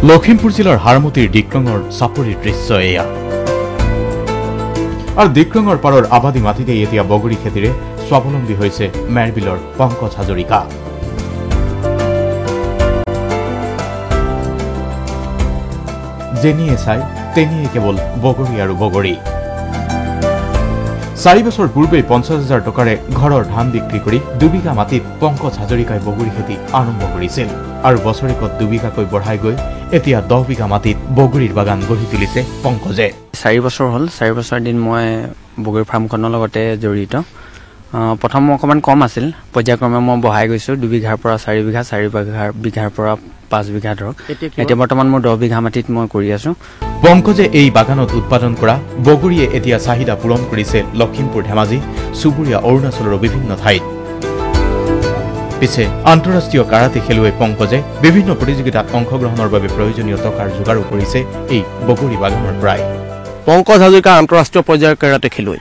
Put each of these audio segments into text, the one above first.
লখিমপুৰ জিলাৰ হাৰমতিৰ ডিক্ৰঙৰ চাপৰিৰ দৃশ্য এয়া আৰু ডিক্ৰঙৰ পাৰৰ আবাদী মাটিতে এতিয়া বগৰী খেতিৰে স্বাৱলম্বী হৈছে মেৰবিলৰ পংকজ হাজৰিকা। যেনিয়ে চাই তেনিয়ে কেৱল বগৰী আৰু বগৰী। 4 বছৰ পূৰ্বে 50,000 টকাৰে ঘৰৰ ধান বিক্ৰী কৰি 2 বিঘা মাটিত পংকজ হাজৰিকাই বগৰী খেতি আৰম্ভ কৰিছিল আৰু বছৰেকত 2 বিঘাকৈ বঢ়াই গৈ এতিয়া 10 বিঘা মাটিত বগৰীৰ বাগান গঢ়ি তুলিছে পংকজে। 4 বছৰ হ'ল। 4 বছৰ দিন মই বগৰী ফাৰ্মখনৰ লগতে জড়িত। প্ৰথম অকণমান কম আছিল, পৰ্যায়ক্ৰমে মই বঢ়াই গৈছোঁ 2 বিঘাৰ পৰা 4 বিঘা, 4 বিঘাৰ পৰা 5 বিঘা ধৰক। এতিয়া বৰ্তমান মোৰ 10 বিঘা মাটিত মই কৰি আছোঁ। পংকজে এই বাগানত উৎপাদন কৰা বগৰীয়ে এতিয়া চাহিদা পূৰণ কৰিছে লখিমপুৰ, ধেমাজি, চুবুৰীয়া অৰুণাচলৰ বিভিন্ন ঠাইত। পিছে আন্তঃৰাষ্ট্ৰীয় কাৰাটে খেলুৱৈ পংকজে বিভিন্ন প্ৰতিযোগিতাত অংশগ্ৰহণৰ বাবে প্ৰয়োজনীয় টকাৰ যোগাৰো কৰিছে এই বগৰী বাগানৰ পৰাই। পংকজ হাজৰিকা আন্তঃৰাষ্ট্ৰীয় পৰ্যায়ৰ কাৰাটে খেলুৱৈ,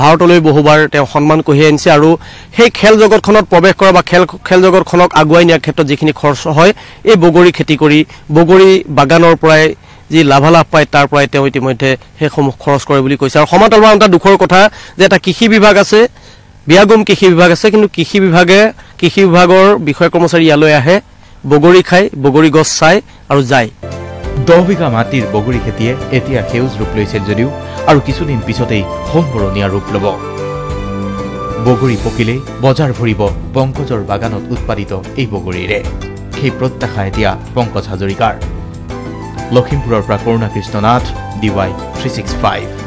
ভাৰতলৈ বহুবাৰ তেওঁ সন্মান কঢ়িয়াই আনিছে আৰু সেই খেল জগতখনত প্ৰৱেশ কৰা বা খেল জগতখনক আগুৱাই নিয়াৰ ক্ষেত্ৰত যিখিনি খৰচ হয় এই বগৰী খেতি কৰি বগৰী বাগানৰ পৰাই যি লাভালাভ পায় তাৰ পৰাই তেওঁ ইতিমধ্যে সেইসমূহ খৰচ কৰে বুলি কৈছে। আৰু সমান্তৰালভাৱে এটা দুখৰ কথা যে এটা কৃষি বিভাগ আছে, বিয়াগুম কৃষি বিভাগ আছে, কিন্তু কৃষি বিভাগৰ বিষয় কৰ্মচাৰী ইয়ালৈ আহে, বগৰী খায়, বগৰী গছ চায় আৰু যায়। 10 বিঘা মাটিৰ বগৰী খেতিয়ে এতিয়া সেউজ ৰূপ লৈছিল যদিও আৰু কিছুদিন পিছতেই সোণবৰণীয়া ৰূপ ল'ব। বগৰী পকিলেই বজাৰ ভৰিব পংকজৰ বাগানত উৎপাদিত এই বগৰীৰে। সেই প্ৰত্যাশা এতিয়া পংকজ হাজৰিকাৰ। লখিমপুৰৰ পৰা কৰুণা কৃষ্ণ নাথ, DY 365।